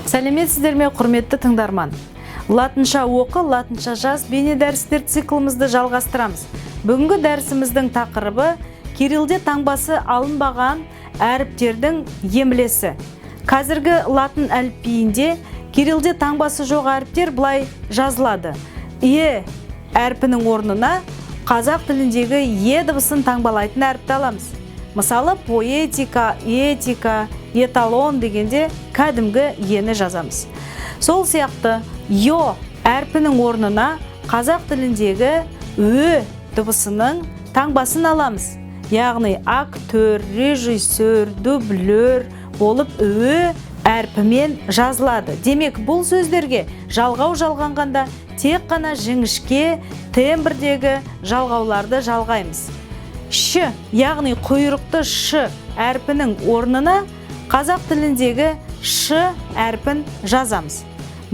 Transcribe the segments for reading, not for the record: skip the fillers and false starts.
Сәлеметсіздер ме, құрметті тыңдарман. Латынша оқы, латынша жаз бейне дәрістер циклымызды жалғастырамыз. Бүгінгі дәрісіміздің тақырыбы кириллде таңбасы алынбаған әріптердің емлесі. Қазіргі латын әліпбиінде кириллде таңбасы жоқ әріптер былай жазылады. Е әрпінің орнына қазақ тіліндегі е дыбысын таңбалайтын әріпті аламыз. Мысалы, поэтика, этика, эталон дегенде кәдімгі ені жазамыз. Сол сияқты йо әрпінің орнына қазақ тіліндегі ө дыбысының таңбасын аламыз. Яғни актер, режиссер, дублер болып ө әрпімен жазылады. Демек, бұл сөздерге жалғау жалғанғанда тек қана жіңішке тембрдегі жалғауларды жалғаймыз. Ш, яғни құйрықты ш әрпінің орнына қазақ тіліндегі ш әрпін жазамыз.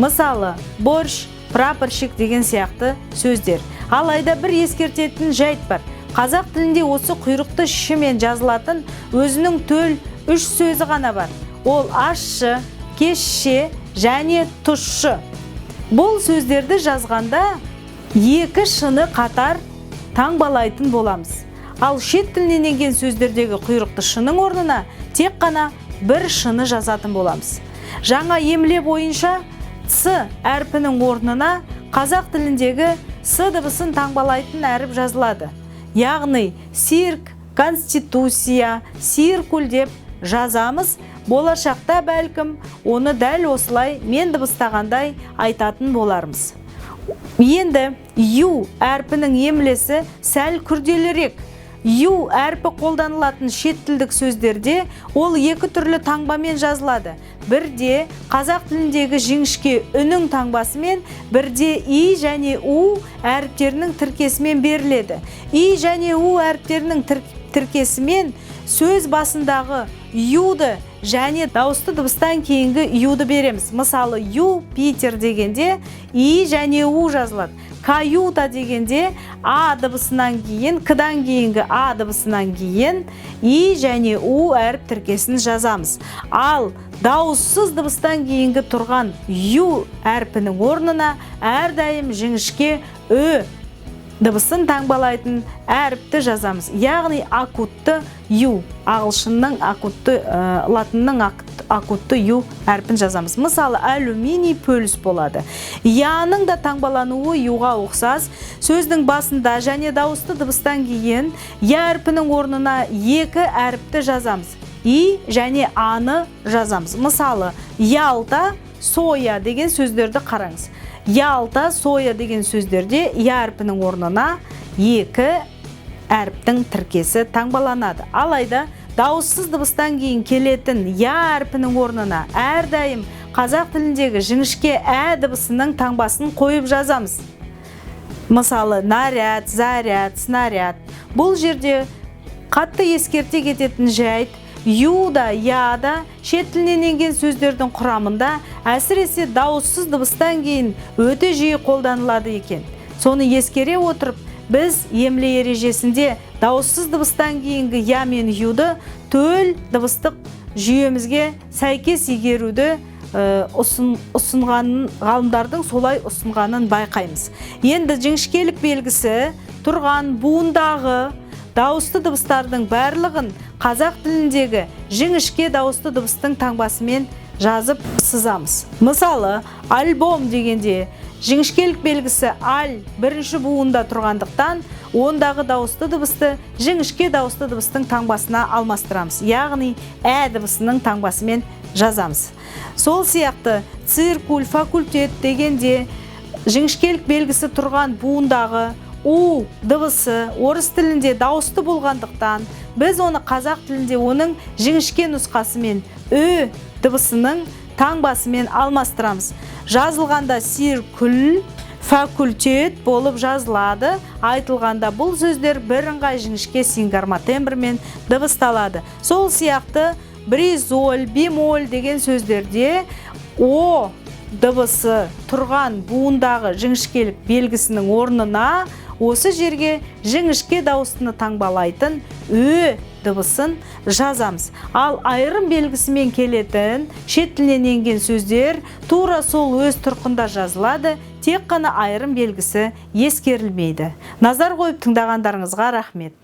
Мысалы, борщ, прапорщик деген сияқты сөздер. Алайда бір ескертетін жайт бар. Қазақ тілінде осы құйрықты ш мен жазылатын өзінің төл үш сөзі ғана бар. Ол ащы, кешше және тұщы. Бұл сөздерді жазғанда екі шыны қатар таңбалайтын боламыз. Ал шет тілінен енген сөздердегі құйрықты шының орнына тек қана бір шыны жазатын боламыз. Жаңа емле бойынша ц әрпінің орнына қазақ тіліндегі с дыбысын таңбалайтын әріп жазылады. Яғни цирк, конституция, циркуль деп жазамыз. Болашақта бәлкім оны дәл осылай мен дыбыстағандай айтатын болармыз. Енді ю әрпінің емлесі сәл күрделірек. Ю әрпі қолданылатын шет тілдік сөздерде ол екі түрлі таңбамен жазылады. Бірде қазақ тіліндегі жіңішке үннің таңбасымен, бірде и және у әріптерінің тіркесімен беріледі. И және у әріптерінің тіркесімен сөз басындағы юды және дауысты дыбыстан кейінгі юды береміз. Мысалы, Юпитер дегенде и және у жазылады. Каюта дегенде а дыбысынан кейін, кдан кейінгі а дыбысынан кейін и және у әріп тіркесін жазамыз. Ал дауыссыз дыбыстан кейінгі тұрған ю әрпінің орнына әрдайым жіңішке ö дыбысын таңбалайтын әріпті жазамыз. Яғни акутты ю, ағылшынның акутты, латынның акутты ю әрпін жазамыз. Мысалы, алюминий пөліс болады. Яның да таңбалануы юға ұқсас. Сөздің басында және дауысты дыбыстан кейін я әрпінің орнына екі әріпті жазамыз. И және аны жазамыз. Мысалы, ялта, соя деген сөздерді қараңыз. Ялта, соя деген сөздерде я әрпінің орнына екі әріптің тіркесі таңбаланады. Алайда дауыссыз дыбыстан кейін келетін я әрпінің орнына әрдайым қазақ тіліндегі жіңішке ә дыбысының таңбасын қойып жазамыз. Мысалы, наряд, заряд, снаряд. Бұл жерде қатты ескерте кететін жайт, ю да, я да шет тілінен енген сөздердің құрамында әсіресе дауыссыз дыбыстан кейін өте жиі қолданылады екен. Соны ескере отырып, біз емле ережесінде дауыссыз дыбыстан кейінгі я мен юды төл дыбыстық жүйемізге сәйкес егеруді ұсынғанын, ғалымдардың солай ұсынғанын байқаймыз. Енді жіңішкелік белгісі тұрған буындағы дауысты дыбыстардың барлығын қазақ тіліндегі жіңішке дауысты дыбыстың таңбасымен жазып сызамыз. Мысалы, альбом дегенде жіңішкелік белгісі аль бірінші буында тұрғандықтан, ондағы дауысты дыбысты жіңішке дауысты дыбыстың таңбасына алмастырамыз. Яғни ә дыбысының таңбасымен жазамыз. Сол сияқты циркуль, факультет дегенде жіңішкелік белгісі тұрған буындағы у дыбысы орыс тілінде дауысты болғандықтан, біз оны қазақ тілінде оның жіңішке нұсқасымен ö дыбысының таңбасымен алмастырамыз. Жазылғанда циркуль, факультет болып жазылады. Айтылғанда бұл сөздер бірыңғай жіңішке сингарма тембрмен дыбысталады. Сол сияқты бризоль, бемоль деген сөздерде о дыбысы тұрған буындағы жіңішкелік белгісінің орнына осы жерге жіңішке дауыстыны таңбалайтын ө дыбысын жазамыз. Ал айырым белгісімен келетін шет тілінен енген сөздер тура сол өз тұрқында жазылады, тек қана айырым белгісі ескерілмейді. Назар қойып тыңдағандарыңызға рахмет.